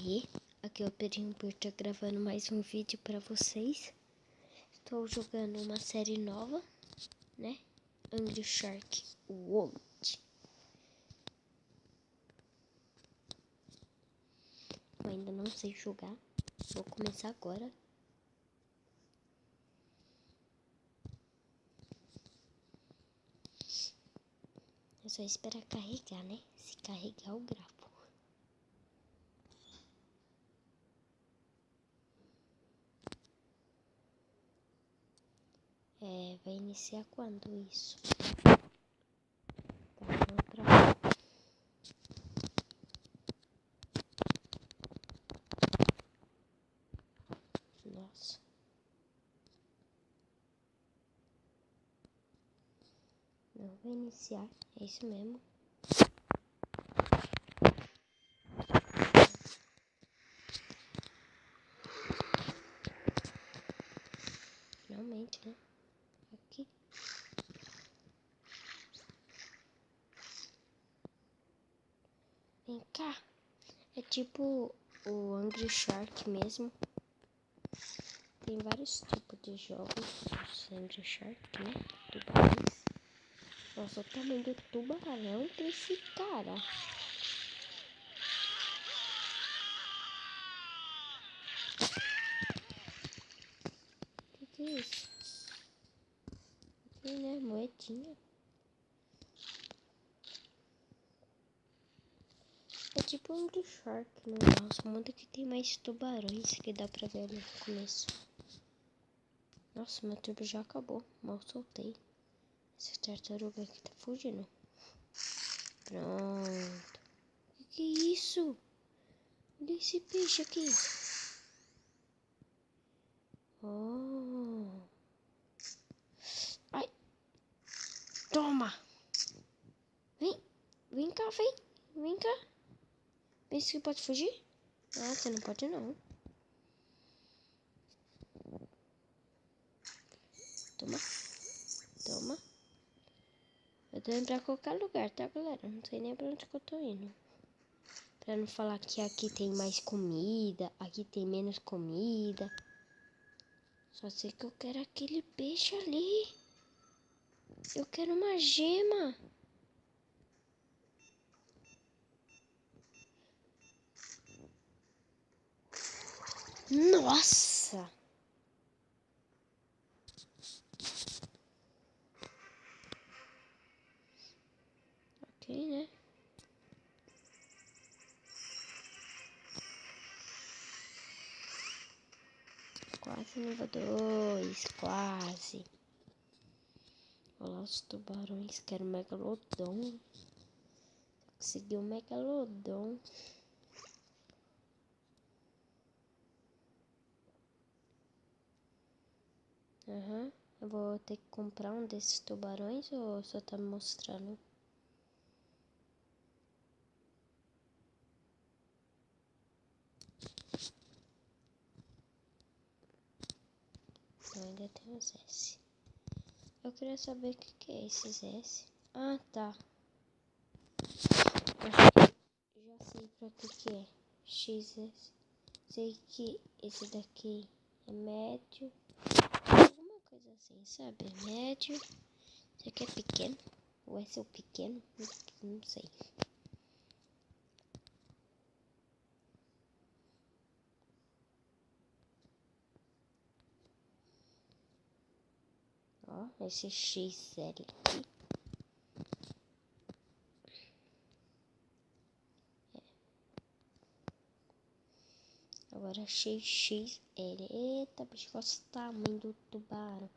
aí, aqui é o Pedrinho por estar gravando mais um vídeo pra vocês. Estou jogando uma série nova, né? Angry Shark World. Eu ainda não sei jogar, vou começar agora. É só esperar carregar, né? Se carregar eu gravo. Vai iniciar quando isso? Tá, vamos pra lá. Nossa. Não vai iniciar, é isso mesmo. Finalmente, né? Aqui. Vem cá. É tipo o Angry Shark mesmo. Tem vários tipos de jogos. O Angry Shark, né? Tubarões. Nossa, o tamanho do tubarão desse cara. Que é isso? Aqui, né? Moedinha. É tipo um Angry Shark no nosso mundo que tem mais tubarões que dá pra ver no começo. Nossa, meu turbo já acabou. Mal soltei. Essa tartaruga aqui tá fugindo. Pronto. Que é isso? Olha esse peixe aqui. Oh. Ai. Toma. Vem cá, vem. Vem cá. Pensa que pode fugir? Ah, você não pode não. Toma. Toma. Eu tô indo pra qualquer lugar, tá, galera? Não sei nem pra onde que eu tô indo. Pra não falar que aqui tem mais comida, aqui tem menos comida. Só sei que eu quero aquele peixe ali. Eu quero uma gema. Nossa! Ok, né? Quase nível 2, quase. Olha lá os tubarões, quero megalodon. Consegui um megalodon. Aham. Eu vou ter que comprar um desses tubarões ou só tá me mostrando? Não, ainda tem os S. Eu queria saber o que é esses S. Ah, tá. Já sei pra que é. XS. Sei que esse daqui é médio. Alguma coisa assim, sabe? Médio. Esse aqui é pequeno. Ou esse é o pequeno? Não sei. Ó, esse XL aqui. Agora achei XL. Eita, bicho, olha o tamanho do tubarão.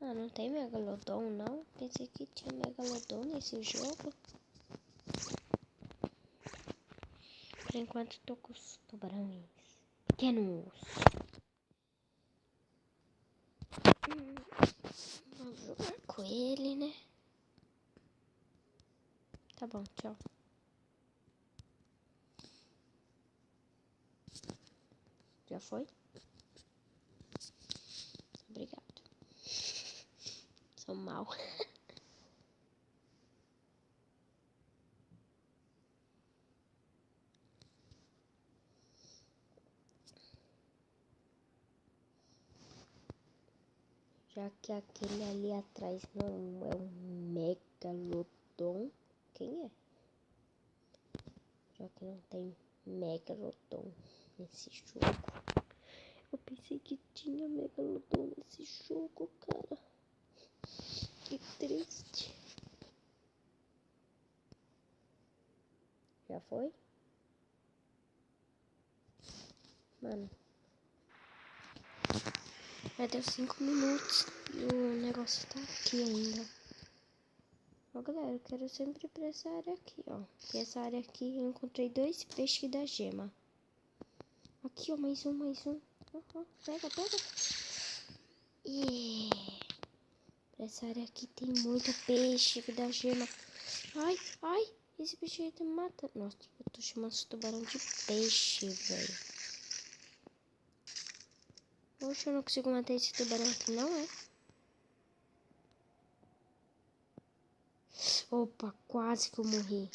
Ah, não tem megalodon, não? Pensei que tinha megalodon nesse jogo. Por enquanto tô com os tubarões pequenos. Vamos jogar com ele, né? Tá bom, tchau. Já foi? Obrigado. Sou mal. Já que aquele ali atrás não é um megalodon. Quem é? Já que não tem megalodon nesse jogo. Eu pensei que tinha megalodon nesse jogo, cara. Que triste. Já foi? Mano. Já deu 5 minutos e o negócio tá aqui ainda. Ó, galera, eu quero sempre ir pra essa área aqui, ó. E essa área aqui eu encontrei 2 peixes da gema. Aqui, ó, mais um. Pega. Essa área aqui tem muito peixe da gema. Ai, esse peixe aí tá me matando. Nossa, eu tô chamando esse tubarão de peixe, velho. Poxa, eu não consigo matar esse tubarão aqui, não é? Opa, quase que eu morri.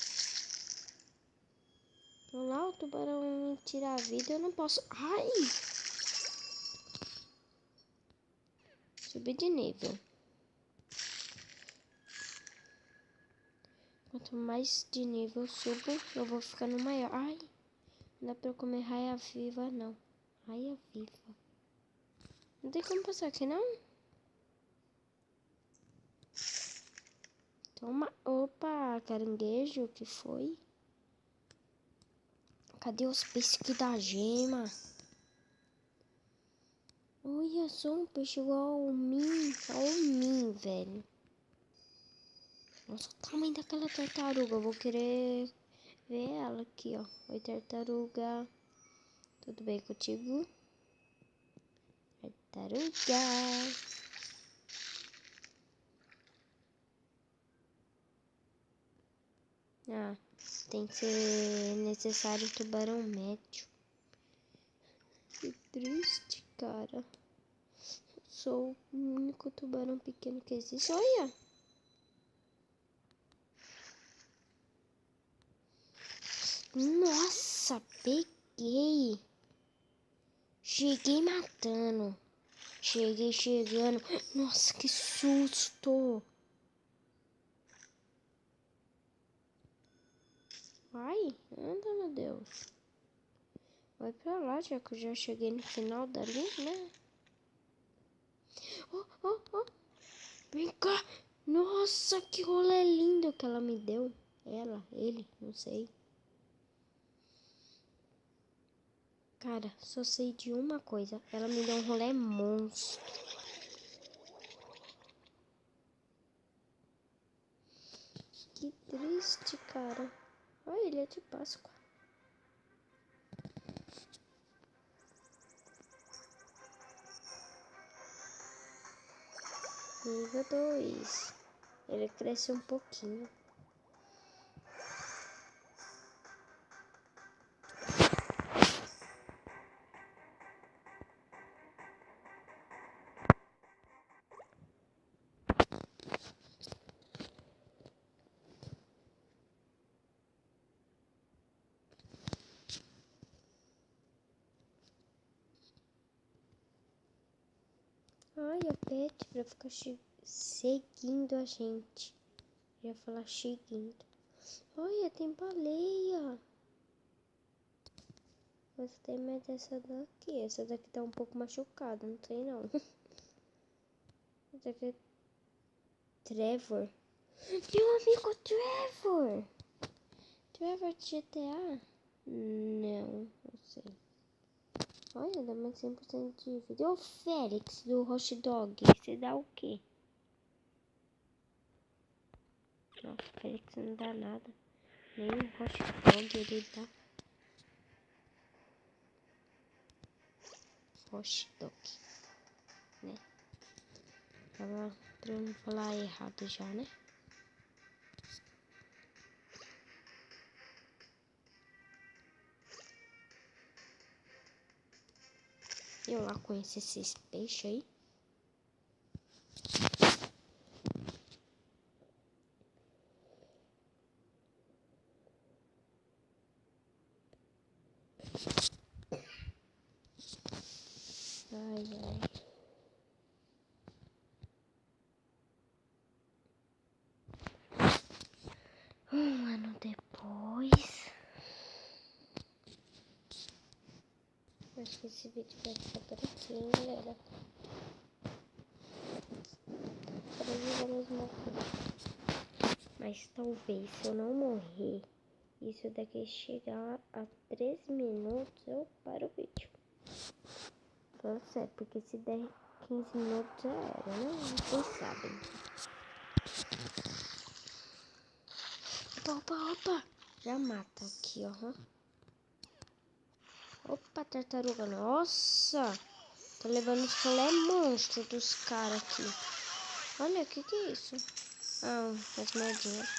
Olha lá, o tubarão me tira a vida, eu não posso... Ai! Subi de nível. Quanto mais de nível eu subo, eu vou ficando maior. Ai! Não dá pra eu comer raia viva, não. Raia viva. Não tem como passar aqui, não? Toma. Opa, caranguejo, que foi? Cadê os peixes que dá gema? Olha só, um peixe igual ao mim, velho. Nossa, o tamanho daquela tartaruga. Eu vou querer ver ela aqui, ó. Oi, tartaruga. Tudo bem contigo? Tartaruga. Ah, tem que ser necessário tubarão médio. Que triste, cara. Sou o único tubarão pequeno que existe. Olha! Nossa, peguei. Cheguei matando. Cheguei chegando. Nossa, que susto. Ai, anda, meu Deus. Vai pra lá, já que eu já cheguei no final dali, né? Oh. Vem cá. Nossa, que rolê lindo que ela me deu. Ele, não sei. Cara, só sei de uma coisa. Ela me deu um rolê monstro. Que triste, cara. Olha, ele é de Páscoa. Nível 2. Ele cresce um pouquinho. Ai, a pet pra ficar seguindo a gente. Eu ia falar seguindo. Olha, tem baleia. Mas tem mais essa daqui. Essa daqui tá um pouco machucada, não sei não. Essa aqui é Trevor. Meu amigo Trevor. Trevor de GTA? Não sei. Olha, dá mais 100% de vida. E o Félix do Hot Dog? Você dá o quê? Nossa, o Félix não dá nada. Nem o Hot Dog ele dá. Hot Dog, né? Tava pra eu não falar errado já, né? Eu lá conheço esses peixes aí. Ai. que esse vídeo vai ficar por aqui, hein, galera. Mas talvez, se eu não morrer, isso daqui chegar a 3 minutos, eu paro o vídeo. Tô certo, porque se der 15 minutos já era, né? Vocês sabem. Opa. Já mata aqui, ó. Opa, tartaruga. Nossa. Tô levando os colé monstro dos caras aqui. Olha, o que é isso? Ah, as moedinhas.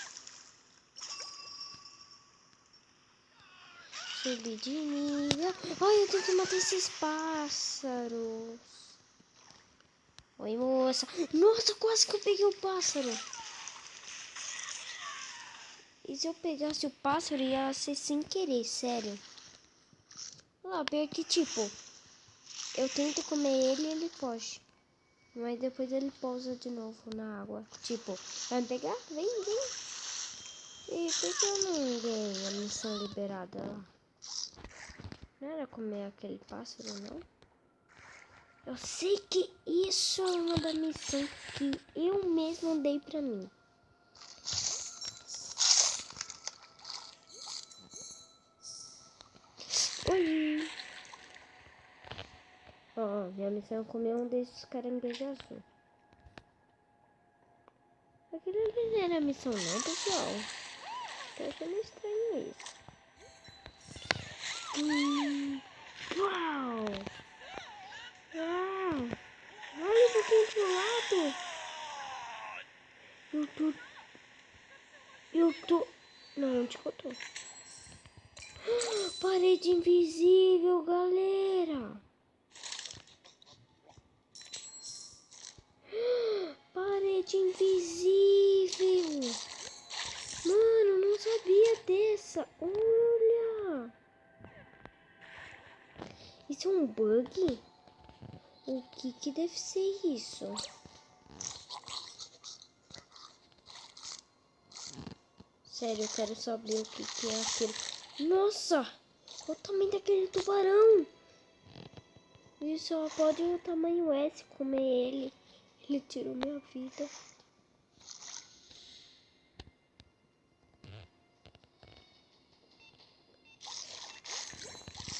Subir de nível. Ai, eu tenho que matar esses pássaros. Oi, moça. Nossa, quase que eu peguei o pássaro. E se eu pegasse o pássaro, ia ser sem querer, sério. Olha lá, porque tipo, eu tento comer ele e ele foge. Mas depois ele pousa de novo na água. Tipo, vai me pegar? Vem. E por que eu não ganhei a missão liberada lá? Não era comer aquele pássaro, não? Eu sei que isso é uma da missão que eu mesmo dei pra mim. Oi! Ó, minha missão é comer um desses caranguejos azul. Aquilo ali não era a missão não, pessoal. Tô achando estranho isso. Uau! Olha um pouquinho pro lado. Eu tô... Não, onde que eu tô? Parede invisível, galera. Parede invisível. Mano, não sabia dessa. Olha. Isso é um bug? O que deve ser isso? Sério, eu quero saber o que é aquilo. Nossa! Olha o tamanho daquele tubarão! E só pode o tamanho S comer ele. Ele tirou minha vida.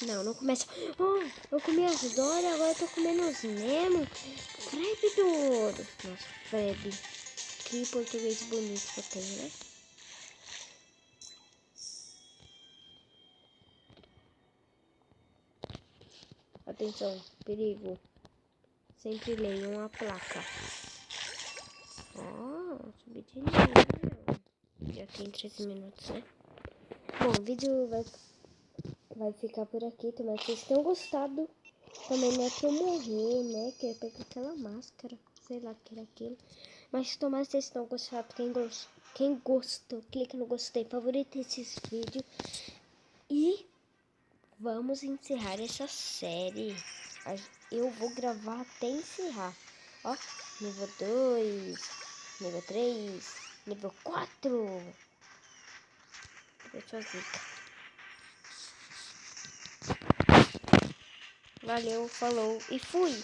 Não começa. Oh, eu comi as Dory, agora eu tô comendo os Nemo. Frebe do ouro. Nossa, Frebe. Que português bonito que eu tenho, né? Atenção, perigo. Sempre leiam a placa. Subi de nível. Já tem 13 minutos, né? Bom, o vídeo vai ficar por aqui. Tomara que vocês tenham gostado. Também não é pra eu morrer, né? Que eu peguei aquela máscara. Sei lá o que era aquilo. Mas tomara que vocês tenham gostado. Quem gostou, clica no gostei, favorita esses vídeos. E vamos encerrar essa série. Eu vou gravar até encerrar. Ó, nível 2, nível 3, nível 4. Deixa eu ver. Valeu, falou e fui!